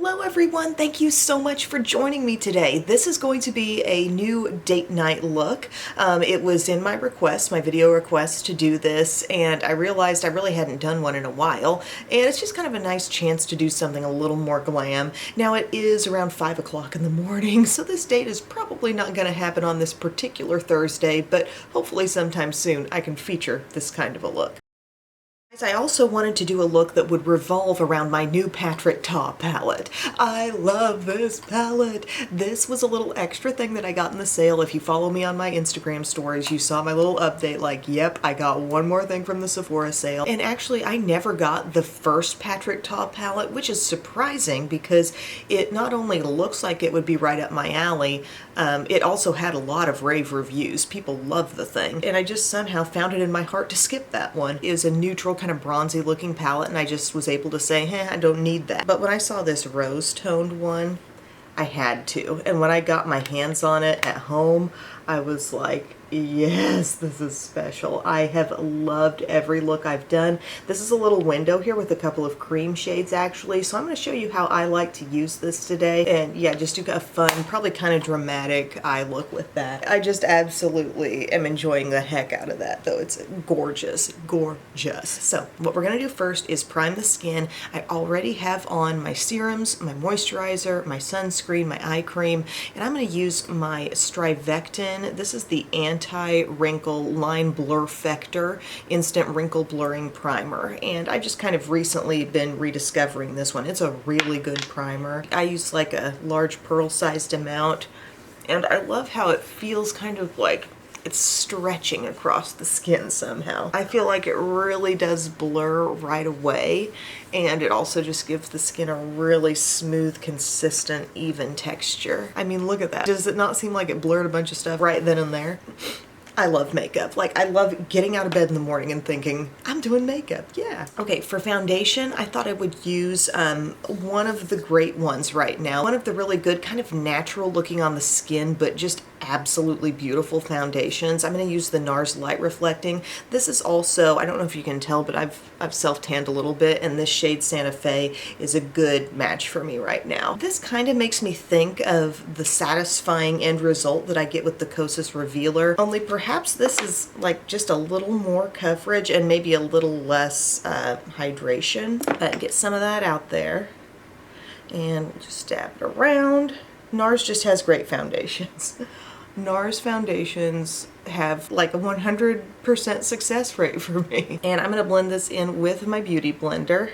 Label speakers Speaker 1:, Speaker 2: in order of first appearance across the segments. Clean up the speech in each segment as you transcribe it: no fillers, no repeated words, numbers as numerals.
Speaker 1: Hello everyone, thank you so much for joining me today. This is going to be a new date night look. It was in my request, my video request to do this, and I realized I really hadn't done one in a while, and it's just kind of a nice chance to do something a little more glam. Now it is around 5 o'clock in the morning, so this date is probably not going to happen on this particular Thursday, but hopefully sometime soon I can feature this kind of a look. I also wanted to do a look that would revolve around my new Patrick Ta palette. I love this palette. This was a little extra thing that I got in the sale. If you follow me on my Instagram stories, you saw my little update like, yep, I got one more thing from the Sephora sale. And actually, I never got the first Patrick Ta palette, which is surprising because it not only looks like it would be right up my alley, it also had a lot of rave reviews. People love the thing. And I just somehow found it in my heart to skip that one. It is a neutral kind of bronzy looking palette, and I just was able to say, I don't need that. But when I saw this rose toned one, I had to. And when I got my hands on it at home, I was like, yes, this is special. I have loved every look I've done. This is a little window here with a couple of cream shades actually, so I'm going to show you how I like to use this today. And yeah, just do a fun, probably kind of dramatic eye look with that. I just absolutely am enjoying the heck out of that, though. It's gorgeous, gorgeous. So what we're going to do first is prime the skin. I already have on my serums, my moisturizer, my sunscreen, my eye cream, and I'm going to use my Strivectin. This is the Anti-Wrinkle Line Blurfector Instant Wrinkle Blurring Primer, and I've just kind of recently been rediscovering this one. It's a really good primer. I use like a large pearl-sized amount, and I love how it feels kind of like it's stretching across the skin somehow. I feel like it really does blur right away, and it also just gives the skin a really smooth, consistent, even texture. I mean, look at that. Does it not seem like it blurred a bunch of stuff right then and there? I love makeup. Like, I love getting out of bed in the morning and thinking, I'm doing makeup, yeah. Okay, for foundation, I thought I would use one of the great ones right now. One of the really good, kind of natural looking on the skin, but just absolutely beautiful foundations. I'm going to use the Nars Light Reflecting. This is also, I don't know if you can tell, but I've self-tanned a little bit, and this shade Santa Fe is a good match for me right now. This kind of makes me think of the satisfying end result that I get with the Kosas Revealer, only perhaps this is like just a little more coverage and maybe a little less hydration. But get some of that out there and just dab it around. Nars just has great foundations. Nars foundations have like a 100% success rate for me. And I'm going to blend this in with my beauty blender.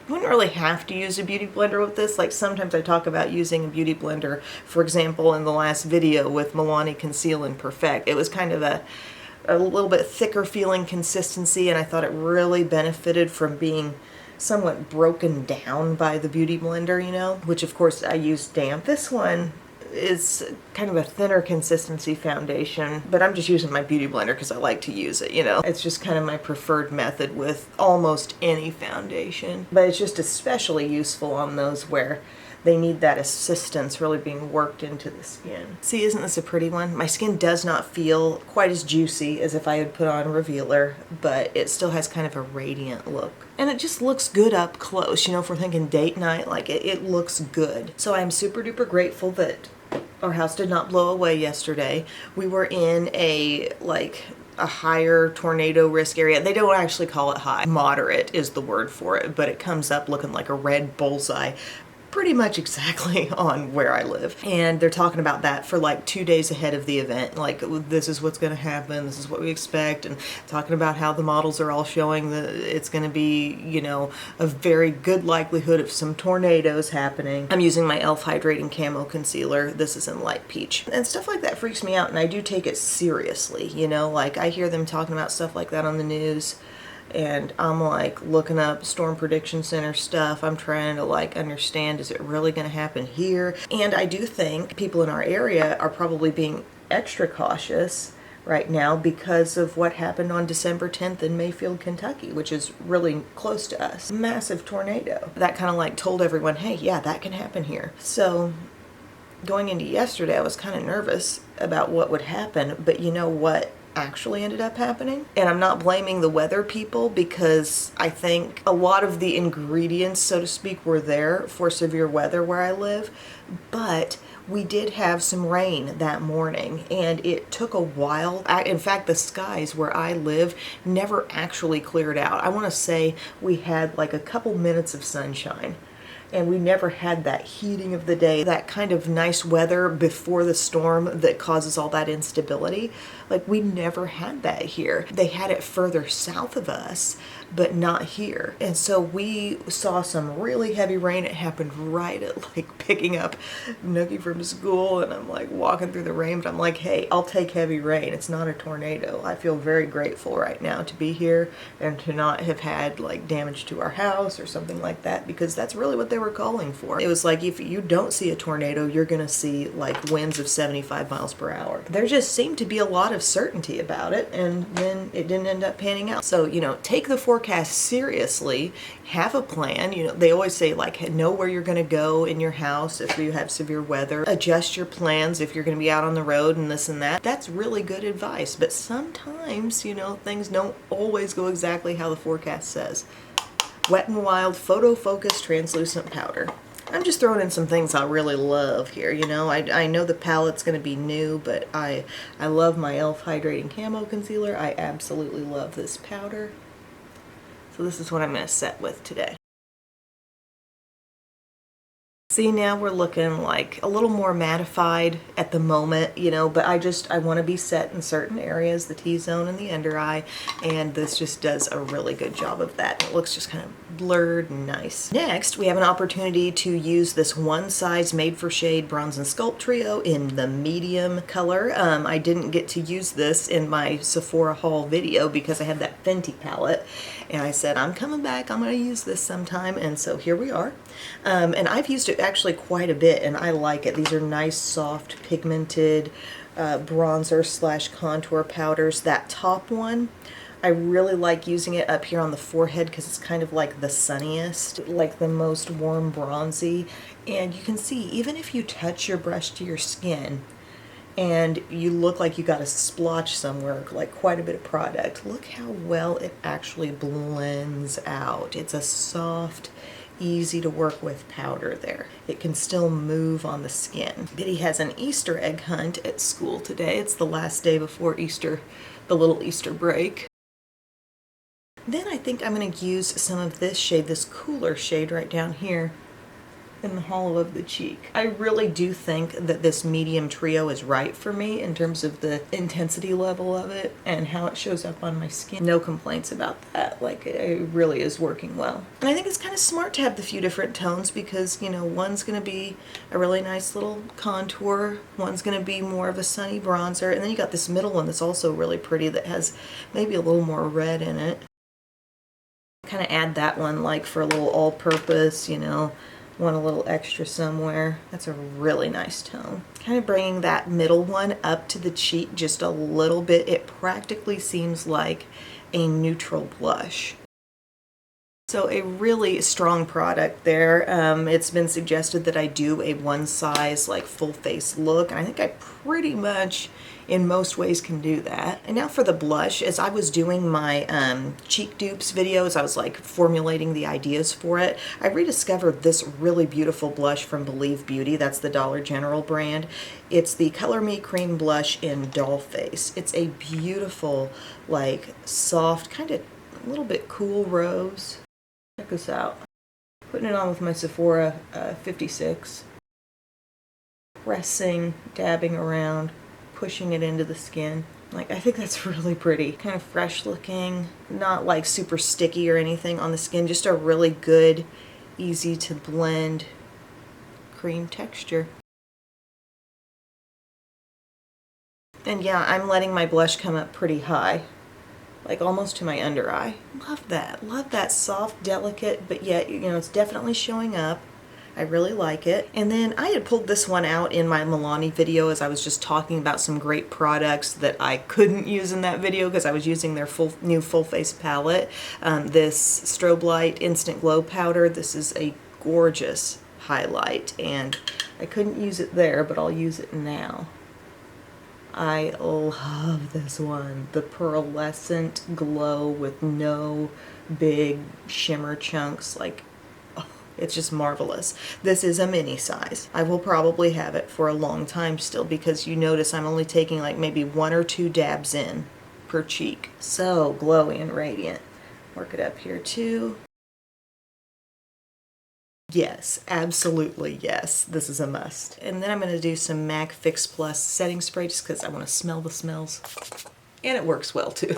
Speaker 1: You wouldn't really have to use a beauty blender with this. Like, sometimes I talk about using a beauty blender. For example, in the last video with Milani Conceal and Perfect, it was kind of a little bit thicker feeling consistency, and I thought it really benefited from being somewhat broken down by the beauty blender, you know, which of course I use damp. This one is kind of a thinner consistency foundation, but I'm just using my beauty blender because I like to use it, you know. It's just kind of my preferred method with almost any foundation, but it's just especially useful on those where they need that assistance really being worked into the skin. See, isn't this a pretty one? My skin does not feel quite as juicy as if I had put on a Revealer, but it still has kind of a radiant look. And it just looks good up close, you know, if we're thinking date night, like it looks good. So I'm super duper grateful that our house did not blow away yesterday. We were in a higher tornado risk area. They don't actually call it high. Moderate is the word for it, but it comes up looking like a red bullseye pretty much exactly on where I live. And they're talking about that for like 2 days ahead of the event. Like, this is what's going to happen, this is what we expect, and talking about how the models are all showing that it's going to be, you know, a very good likelihood of some tornadoes happening. I'm using my e.l.f. Hydrating Camo Concealer. This is in light peach. And stuff like that freaks me out, and I do take it seriously, you know, like I hear them talking about stuff like that on the news, and I'm like looking up Storm Prediction Center stuff. I'm trying to like understand, is it really going to happen here? And I do think people in our area are probably being extra cautious right now because of what happened on December 10th in Mayfield, Kentucky, which is really close to us. Massive tornado. That kind of like told everyone, hey, yeah, that can happen here. So going into yesterday, I was kind of nervous about what would happen, but you know what actually ended up happening. And I'm not blaming the weather people, because I think a lot of the ingredients, so to speak, were there for severe weather where I live, but we did have some rain that morning, and it took a while. In fact, the skies where I live never actually cleared out. I want to say we had like a couple minutes of sunshine, and we never had that heating of the day, that kind of nice weather before the storm that causes all that instability. Like, we never had that here. They had it further south of us, but not here. And so we saw some really heavy rain. It happened right at like picking up Nookie from school, and I'm like walking through the rain, but I'm like, hey, I'll take heavy rain. It's not a tornado. I feel very grateful right now to be here and to not have had like damage to our house or something like that, because that's really what they were calling for. It was like, if you don't see a tornado, you're gonna see like winds of 75 miles per hour. There just seemed to be a lot of certainty about it, and then it didn't end up panning out. So, you know, take the forecast seriously, have a plan. You know, they always say like, know where you're gonna go in your house if you have severe weather, adjust your plans if you're gonna be out on the road and this and that. That's really good advice, but sometimes, you know, things don't always go exactly how the forecast says. Wet n Wild Photo Focus Translucent Powder. I'm just throwing in some things I really love here, you know. I know the palette's going to be new, but I love my e.l.f. Hydrating Camo Concealer. I absolutely love this powder. So this is what I'm going to set with today. See, now we're looking like a little more mattified at the moment, you know, but I want to be set in certain areas, the T-zone and the under eye, and this just does a really good job of that. It looks just kind of blurred and nice. Next, we have an opportunity to use this One Size Made for Shade Bronze and Sculpt Trio in the medium color. I didn't get to use this in my Sephora haul video because I had that Fenty palette, and I said, I'm coming back, I'm going to use this sometime, and so here we are. And I've used it actually quite a bit, and I like it. These are nice, soft, pigmented bronzer slash contour powders. That top one, I really like using it up here on the forehead because it's kind of like the sunniest, like the most warm bronzy. And you can see, even if you touch your brush to your skin and you look like you got a splotch somewhere, like quite a bit of product, look how well it actually blends out. It's a soft, easy to work with powder there. It can still move on the skin. Biddy has an Easter egg hunt at school today. It's the last day before Easter, the little Easter break. Then I think I'm going to use some of this shade, this cooler shade right down here in the hollow of the cheek. I really do think that this medium trio is right for me in terms of the intensity level of it and how it shows up on my skin. No complaints about that. Like, it really is working well. And I think it's kind of smart to have the few different tones because, you know, one's going to be a really nice little contour, one's going to be more of a sunny bronzer, and then you got this middle one that's also really pretty that has maybe a little more red in it. Kind of add that one like for a little all-purpose, you know, want a little extra somewhere. That's a really nice tone. Kind of bringing that middle one up to the cheek just a little bit. It practically seems like a neutral blush. So a really strong product there. It's been suggested that I do a one size like full face look. I think I pretty much in most ways can do that. And now for the blush, as I was doing my cheek dupes videos, I was like formulating the ideas for it. I rediscovered this really beautiful blush from Believe Beauty. That's the Dollar General brand. It's the Color Me Cream Blush in Doll Face. It's a beautiful, like soft, kind of a little bit cool rose. Check this out. Putting it on with my Sephora 56. Pressing, dabbing around, pushing it into the skin. Like, I think that's really pretty. Kind of fresh looking, not like super sticky or anything on the skin, just a really good, easy to blend cream texture. And yeah, I'm letting my blush come up pretty high, like almost to my under eye. Love that. Love that soft, delicate, but yet, you know, it's definitely showing up. I really like it. And then I had pulled this one out in my Milani video as I was just talking about some great products that I couldn't use in that video because I was using their new full face palette. This Strobe Light Instant Glow Powder. This is a gorgeous highlight and I couldn't use it there, but I'll use it now. I love this one. The pearlescent glow with no big shimmer chunks. Like, oh, it's just marvelous. This is a mini size. I will probably have it for a long time still because you notice I'm only taking like maybe 1 or 2 dabs in per cheek. So glowy and radiant. Work it up here too. Yes, absolutely yes. This is a must. And then I'm going to do some MAC Fix Plus setting spray just because I want to smell the smells. And it works well too.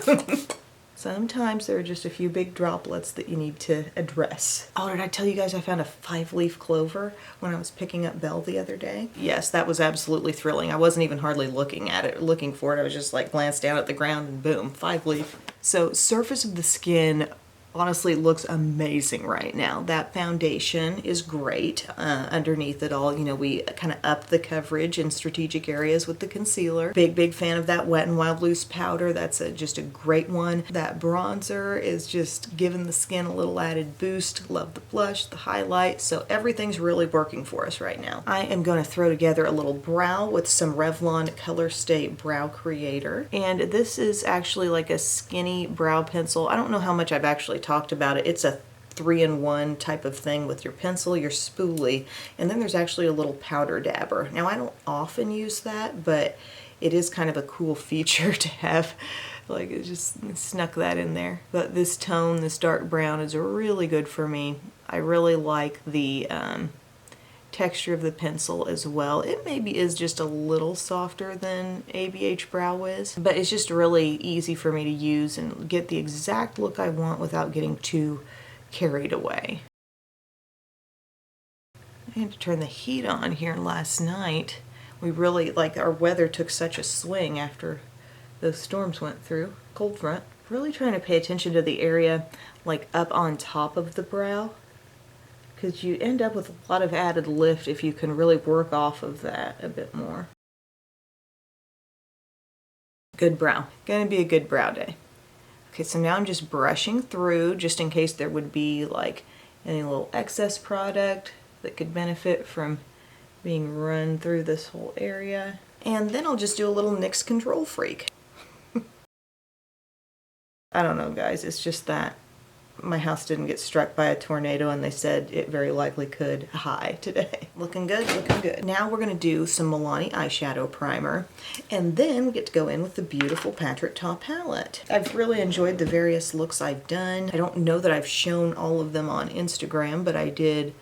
Speaker 1: Sometimes there are just a few big droplets that you need to address. Oh, did I tell you guys I found a 5-leaf clover when I was picking up Belle the other day? Yes, that was absolutely thrilling. I wasn't even hardly looking for it. I was just like glanced down at the ground and boom, 5-leaf. So surface of the skin honestly looks amazing right now. That foundation is great. Underneath it all, you know, we kind of up the coverage in strategic areas with the concealer. Big fan of that Wet n Wild Loose powder. That's just a great one. That bronzer is just giving the skin a little added boost. Love the blush, the highlight. So everything's really working for us right now. I am going to throw together a little brow with some Revlon Colorstay Brow Creator. And this is actually like a skinny brow pencil. I don't know how much I've actually talked about it. It's a 3-in-1 type of thing with your pencil, your spoolie, and then there's actually a little powder dabber. Now I don't often use that, but it is kind of a cool feature to have. Like, it just snuck that in there. But this tone, this dark brown, is really good for me. I really like the texture of the pencil as well. It maybe is just a little softer than ABH Brow Wiz, but it's just really easy for me to use and get the exact look I want without getting too carried away. I had to turn the heat on here last night. We really, like, our weather took such a swing after those storms went through. Cold front. Really trying to pay attention to the area like up on top of the brow, because you end up with a lot of added lift if you can really work off of that a bit more. Good brow. Gonna be a good brow day. Okay, so now I'm just brushing through just in case there would be like any little excess product that could benefit from being run through this whole area. And then I'll just do a little NYX Control Freak. I don't know, guys, it's just that my house didn't get struck by a tornado and they said it very likely could high today. Looking good, looking good. Now we're gonna do some Milani eyeshadow primer, and then we get to go in with the beautiful Patrick Ta palette. I've really enjoyed the various looks I've done. I don't know that I've shown all of them on Instagram, but I did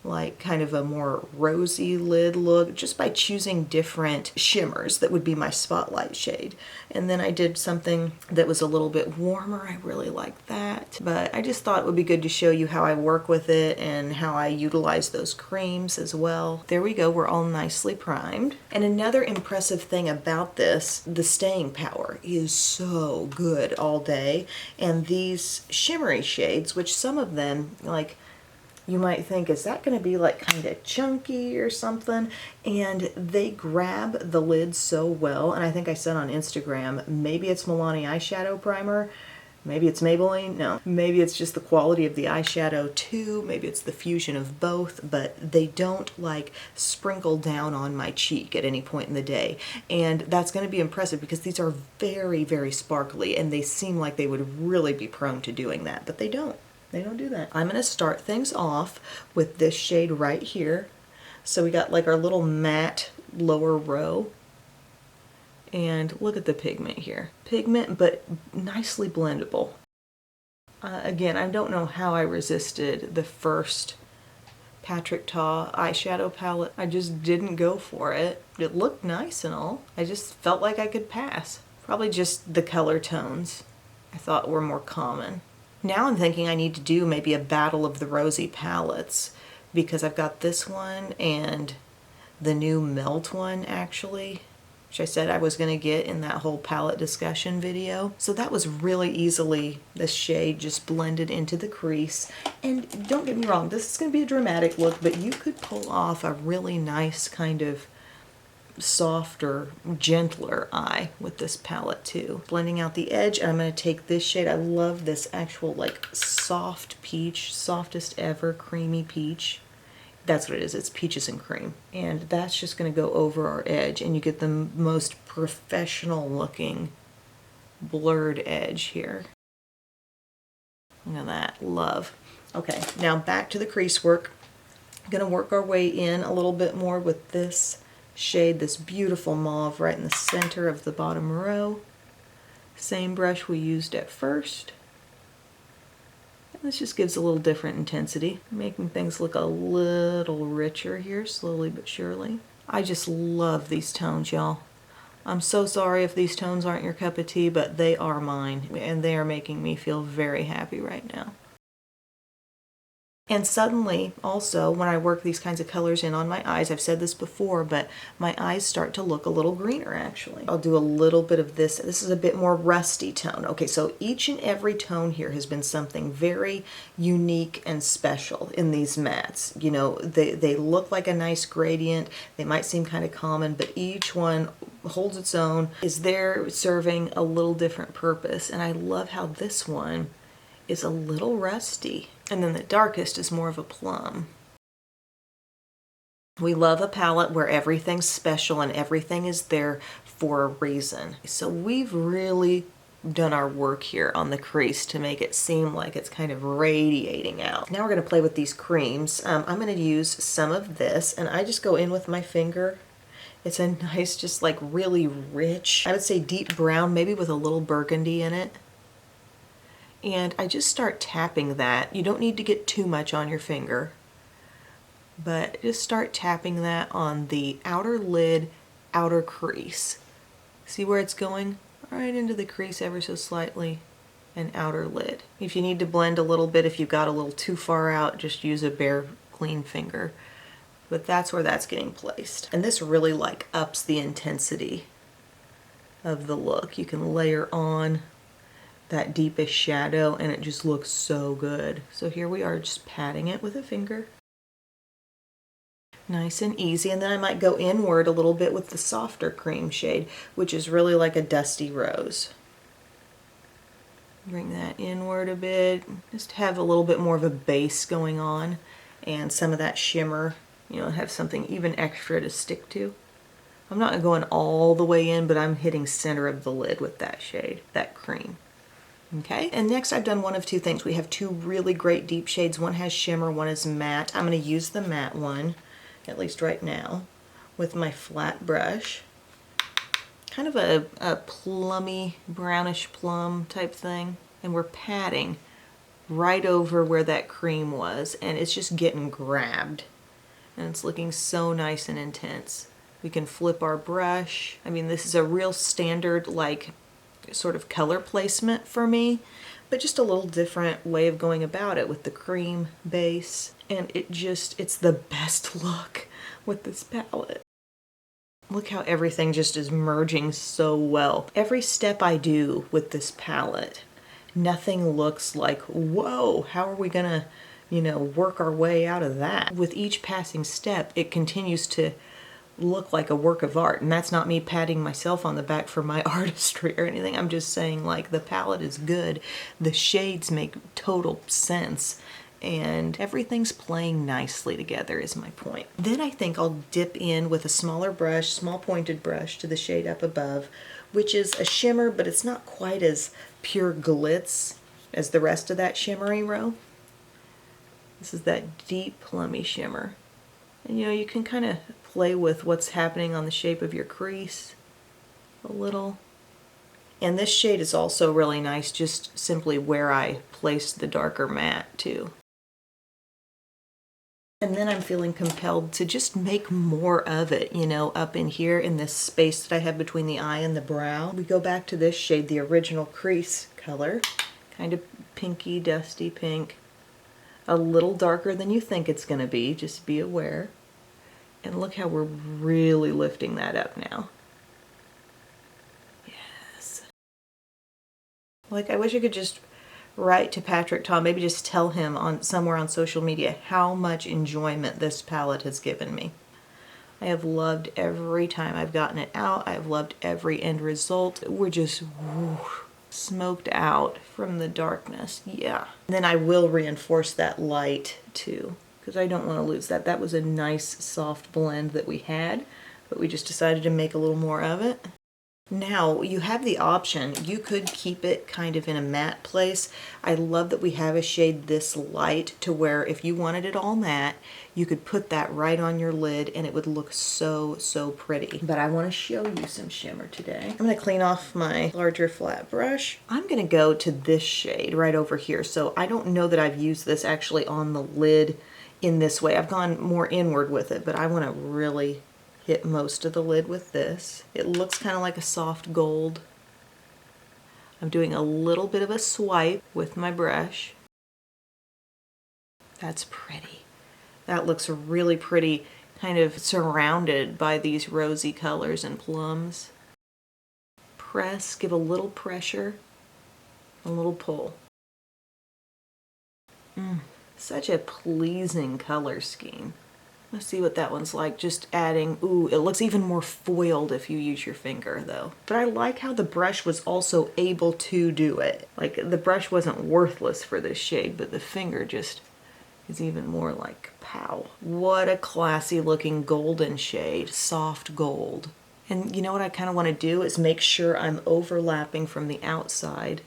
Speaker 1: like kind of a more rosy lid look just by choosing different shimmers that would be my spotlight shade. And then I did something that was a little bit warmer. I really like that. But I just thought it would be good to show you how I work with it and how I utilize those creams as well. There we go. We're all nicely primed. And another impressive thing about this, the staying power is so good all day. And these shimmery shades, which some of them, like, you might think, is that going to be like kind of chunky or something? And they grab the lid so well. And I think I said on Instagram, maybe it's Milani eyeshadow primer, maybe it's Maybelline, no. Maybe it's just the quality of the eyeshadow too, maybe it's the fusion of both, but they don't like sprinkle down on my cheek at any point in the day. And that's going to be impressive because these are very sparkly and they seem like they would really be prone to doing that, but they don't. They don't do that. I'm going to start things off with this shade right here. So we got like our little matte lower row. And look at the pigment here. Pigment, but nicely blendable. Again, I don't know how I resisted the first Patrick Ta eyeshadow palette. I just didn't go for it. It looked nice and all. I just felt like I could pass. Probably just the color tones I thought were more common. Now I'm thinking I need to do maybe a battle of the rosy palettes because I've got this one and the new Melt one actually, which I said I was going to get in that whole palette discussion video. So that was really easily, this shade just blended into the crease. And don't get me wrong, this is going to be a dramatic look, but you could pull off a really nice kind of softer, gentler eye with this palette too. Blending out the edge, and I'm going to take this shade. I love this actual like soft peach, softest ever creamy peach. That's what it is. It's peaches and cream. And that's just going to go over our edge, and you get the most professional looking blurred edge here. Look at that. Love. Okay, now back to the crease work. I'm going to work our way in a little bit more with this shade, this beautiful mauve right in the center of the bottom row. Same brush we used at first. And this just gives a little different intensity, making things look a little richer here, slowly but surely. I just love these tones, y'all. I'm so sorry if these tones aren't your cup of tea, but they are mine, and they are making me feel very happy right now. And suddenly, also, when I work these kinds of colors in on my eyes, I've said this before, but my eyes start to look a little greener, actually. I'll do a little bit of this. This is a bit more rusty tone. Okay, so each and every tone here has been something very unique and special in these mattes. You know, they look like a nice gradient. They might seem kind of common, but each one holds its own, is there serving a little different purpose. And I love how this one is a little rusty. And then the darkest is more of a plum. We love a palette where everything's special and everything is there for a reason. So we've really done our work here on the crease to make it seem like it's kind of radiating out. Now we're going to play with these creams. I'm going to use some of this, and I just go in with my finger. It's a nice, just like really rich, I would say deep brown, maybe with a little burgundy in it. And I just start tapping that. You don't need to get too much on your finger, but just start tapping that on the outer lid, outer crease. See where it's going? Right into the crease ever so slightly, and outer lid. If you need to blend a little bit, if you got a little too far out, just use a bare, clean finger. But that's where that's getting placed. And this really like ups the intensity of the look. You can layer on that deepest shadow and it just looks so good. So here we are just patting it with a finger. Nice and easy. And then I might go inward a little bit with the softer cream shade, which is really like a dusty rose. Bring that inward a bit, just have a little bit more of a base going on and some of that shimmer, you know, have something even extra to stick to. I'm not going all the way in, but I'm hitting center of the lid with that shade, that cream. Okay, and next I've done one of two things. We have two really great deep shades. One has shimmer, one is matte. I'm going to use the matte one, at least right now, with my flat brush. Kind of a plummy, brownish plum type thing. And we're patting right over where that cream was, and it's just getting grabbed. And it's looking so nice and intense. We can flip our brush. I mean, this is a real standard, like, sort of color placement for me, but just a little different way of going about it with the cream base. And it's the best look with this palette. Look how everything just is merging so well. Every step I do with this palette, nothing looks like, whoa, how are we gonna, you know, work our way out of that? With each passing step, it continues to look like a work of art. And that's not me patting myself on the back for my artistry or anything. I'm just saying, like, the palette is good. The shades make total sense. And everything's playing nicely together is my point. Then I think I'll dip in with a smaller brush, small pointed brush, to the shade up above, which is a shimmer, but it's not quite as pure glitz as the rest of that shimmery row. This is that deep plummy shimmer. And you know, you can kind of play with what's happening on the shape of your crease a little. And this shade is also really nice, just simply where I placed the darker matte too. And then I'm feeling compelled to just make more of it, you know, up in here in this space that I have between the eye and the brow. We go back to this shade, the original crease color, kind of pinky, dusty pink. A little darker than you think it's going to be, just be aware. And look how we're really lifting that up now. Yes. Like, I wish I could just write to Patrick Tom, maybe just tell him on somewhere on social media how much enjoyment this palette has given me. I have loved every time I've gotten it out. I have loved every end result. We're just smoked out from the darkness. Yeah. And then I will reinforce that light too. because I don't want to lose that. That was a nice soft blend that we had, but we just decided to make a little more of it. Now you have the option, you could keep it kind of in a matte place. I love that we have a shade this light to where if you wanted it all matte, you could put that right on your lid and it would look so, so pretty. But I want to show you some shimmer today. I'm going to clean off my larger flat brush. I'm going to go to this shade right over here. So I don't know that I've used this actually on the lid in this way. I've gone more inward with it, but I want to really hit most of the lid with this. It looks kind of like a soft gold. I'm doing a little bit of a swipe with my brush. That's pretty. That looks really pretty, kind of surrounded by these rosy colors and plums. Press, give a little pressure, a little pull. Such a pleasing color scheme. Let's see what that one's like, just adding, ooh, it looks even more foiled if you use your finger though. But I like how the brush was also able to do it. Like the brush wasn't worthless for this shade, but the finger just is even more like pow. What a classy looking golden shade, soft gold. And you know what I kind of want to do is make sure I'm overlapping from the outside.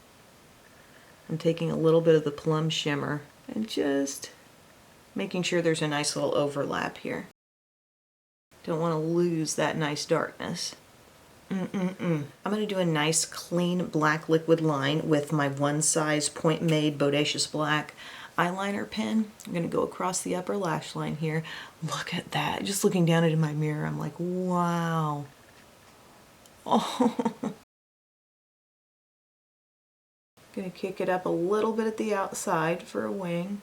Speaker 1: I'm taking a little bit of the plum shimmer and just making sure there's a nice little overlap here. Don't want to lose that nice darkness. I'm going to do a nice clean black liquid line with my One Size Point Made Bodacious Black eyeliner pen. I'm going to go across the upper lash line here. Look at that. Just looking down into my mirror, I'm like, wow. Oh. Going to kick it up a little bit at the outside for a wing.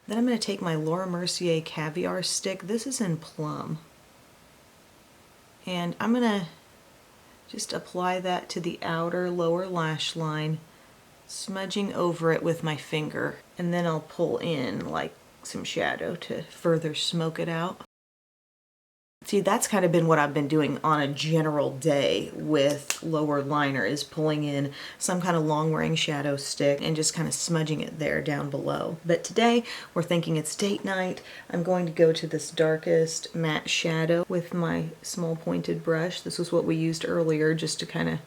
Speaker 1: Then I'm going to take my Laura Mercier Caviar Stick. This is in Plum. And I'm going to just apply that to the outer lower lash line, smudging over it with my finger. And then I'll pull in like some shadow to further smoke it out. See, that's kind of been what I've been doing on a general day with lower liner, is pulling in some kind of long wearing shadow stick and just kind of smudging it there down below. But today we're thinking it's date night. I'm going to go to this darkest matte shadow with my small pointed brush. This was what we used earlier just to kind of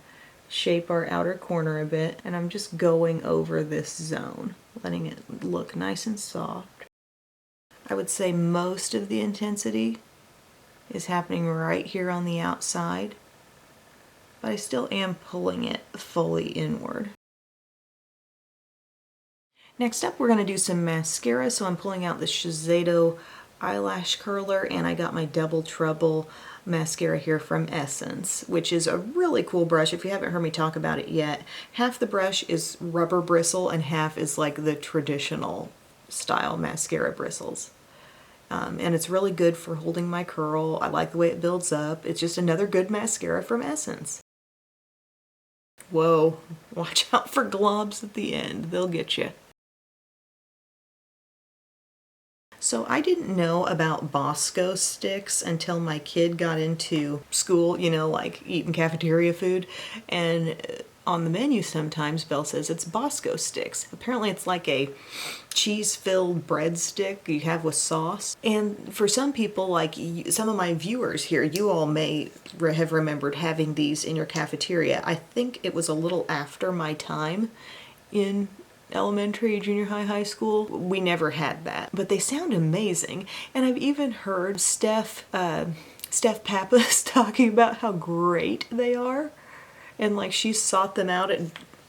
Speaker 1: shape our outer corner a bit. And I'm just going over this zone, letting it look nice and soft. I would say most of the intensity is happening right here on the outside, but I still am pulling it fully inward. Next up, we're going to do some mascara, so I'm pulling out the Shiseido eyelash curler, and I got my Double Trouble mascara here from Essence, which is a really cool brush. If you haven't heard me talk about it yet, half the brush is rubber bristle and half is like the traditional style mascara bristles. And it's really good for holding my curl. I like the way it builds up. It's just another good mascara from Essence. Whoa, watch out for globs at the end. They'll get you. So I didn't know about Bosco sticks until my kid got into school, you know, like eating cafeteria food. And on the menu sometimes Belle says it's Bosco sticks. Apparently it's like a cheese-filled breadstick you have with sauce. And for some people, like some of my viewers here, you all may have remembered having these in your cafeteria. I think it was a little after my time in elementary, junior high, high school. We never had that, but they sound amazing. And I've even heard Steph Pappas talking about how great they are. And like she sought them out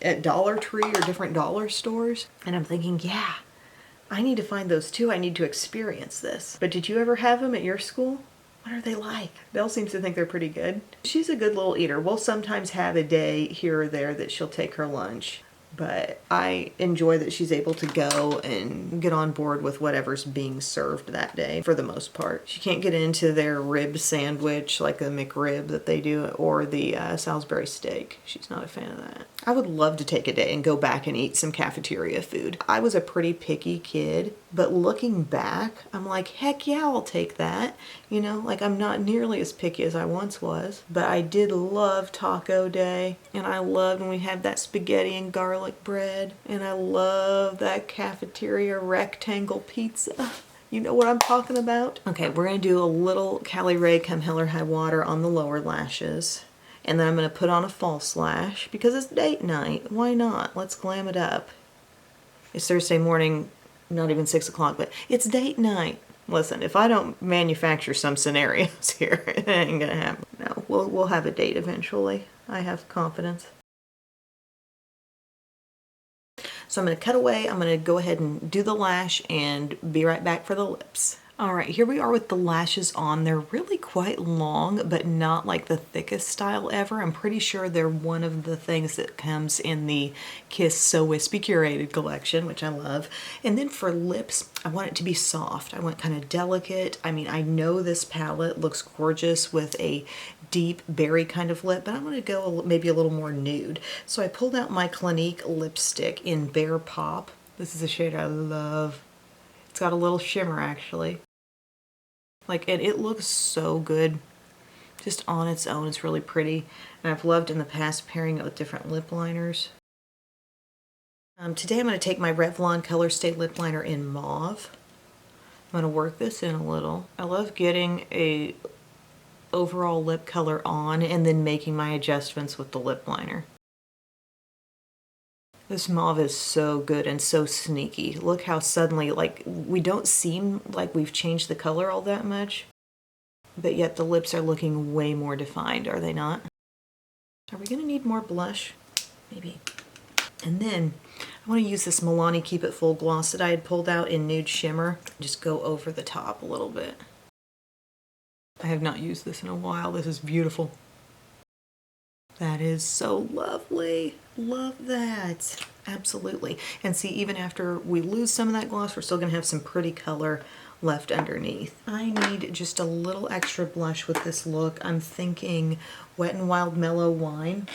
Speaker 1: at Dollar Tree or different dollar stores. And I'm thinking, yeah, I need to find those too. I need to experience this. But did you ever have them at your school? What are they like? Belle seems to think they're pretty good. She's a good little eater. We'll sometimes have a day here or there that she'll take her lunch. But I enjoy that she's able to go and get on board with whatever's being served that day for the most part. She can't get into their rib sandwich, like the McRib that they do, or the Salisbury steak. She's not a fan of that. I would love to take a day and go back and eat some cafeteria food. I was a pretty picky kid, but looking back, I'm like, heck yeah, I'll take that. You know, like I'm not nearly as picky as I once was, but I did love taco day, and I loved when we had that spaghetti and garlic garlic bread, and I love that cafeteria rectangle pizza. You know what I'm talking about? Okay, we're gonna do a little Cali Ray Come Hell or High Water on the lower lashes. And then I'm gonna put on a false lash because it's date night. Why not? Let's glam it up. It's Thursday morning, not even 6 o'clock, but it's date night. Listen, if I don't manufacture some scenarios here, it ain't gonna happen. No, we'll have a date eventually. I have confidence. So I'm going to cut away, I'm going to go ahead and do the lash and be right back for the lips. All right, here we are with the lashes on. They're really quite long, but not like the thickest style ever. I'm pretty sure they're one of the things that comes in the Kiss So Wispy Curated collection, which I love. And then for lips, I want it to be soft. I want kind of delicate. I mean, I know this palette looks gorgeous with a deep berry kind of lip, but I'm going to go maybe a little more nude. So I pulled out my Clinique lipstick in Bear Pop. This is a shade I love. It's got a little shimmer actually. Like, and it looks so good just on its own. It's really pretty. And I've loved in the past pairing it with different lip liners. Today I'm going to take my Revlon Colorstay lip liner in Mauve. I'm going to work this in a little. I love getting a overall lip color on and then making my adjustments with the lip liner. This mauve is so good and so sneaky. Look how suddenly, like, we don't seem like we've changed the color all that much, but yet the lips are looking way more defined, are they not? Are we gonna need more blush? Maybe. And then I want to use this Milani Keep It Full gloss that I had pulled out in Nude Shimmer. Just go over the top a little bit. I have not used this in a while. This is beautiful. That is so lovely. Love that. Absolutely. And see, even after we lose some of that gloss, we're still going to have some pretty color left underneath. I need just a little extra blush with this look. I'm thinking Wet n Wild Mellow Wine.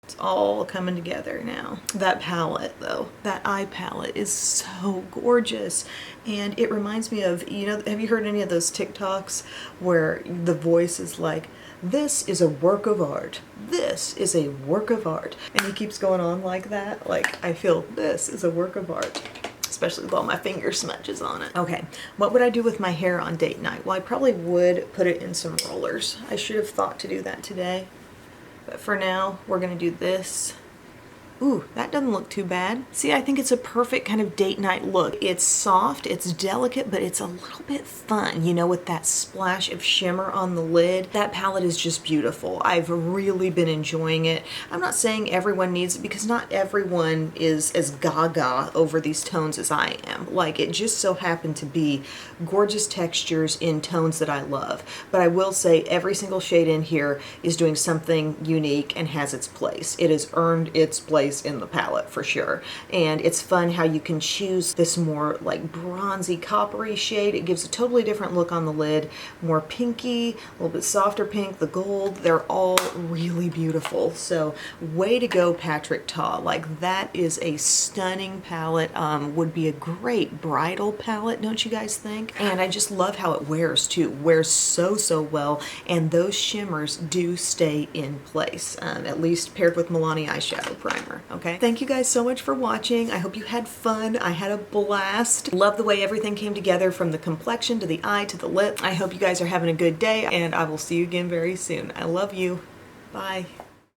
Speaker 1: It's all coming together now. That palette though, that eye palette is so gorgeous. And it reminds me of, you know, have you heard any of those TikToks where the voice is like, this is a work of art. This is a work of art. And he keeps going on like that. Like, I feel this is a work of art. Especially with all my finger smudges on it. Okay, what would I do with my hair on date night? Well, I probably would put it in some rollers. I should have thought to do that today. But for now, we're gonna do this. Ooh, that doesn't look too bad. See, I think it's a perfect kind of date night look. It's soft, it's delicate, but it's a little bit fun, you know, with that splash of shimmer on the lid. That palette is just beautiful. I've really been enjoying it. I'm not saying everyone needs it because not everyone is as gaga over these tones as I am. Like, it just so happened to be gorgeous textures in tones that I love. But I will say every single shade in here is doing something unique and has its place. It has earned its place in the palette for sure. And it's fun how you can choose this more like bronzy coppery shade. It gives a totally different look on the lid, more pinky, a little bit softer pink, the gold. They're all really beautiful. So way to go, Patrick Ta. Like, that is a stunning palette. Would be a great bridal palette, don't you guys think? And I just love how it wears too. Wears so well, and those shimmers do stay in place, at least paired with Milani eyeshadow primer. Okay, thank you guys so much for watching. I hope you had fun. I had a blast. Love the way everything came together, from the complexion to the eye to the lip. I hope you guys are having a good day, and I will see you again very soon. I love you. Bye.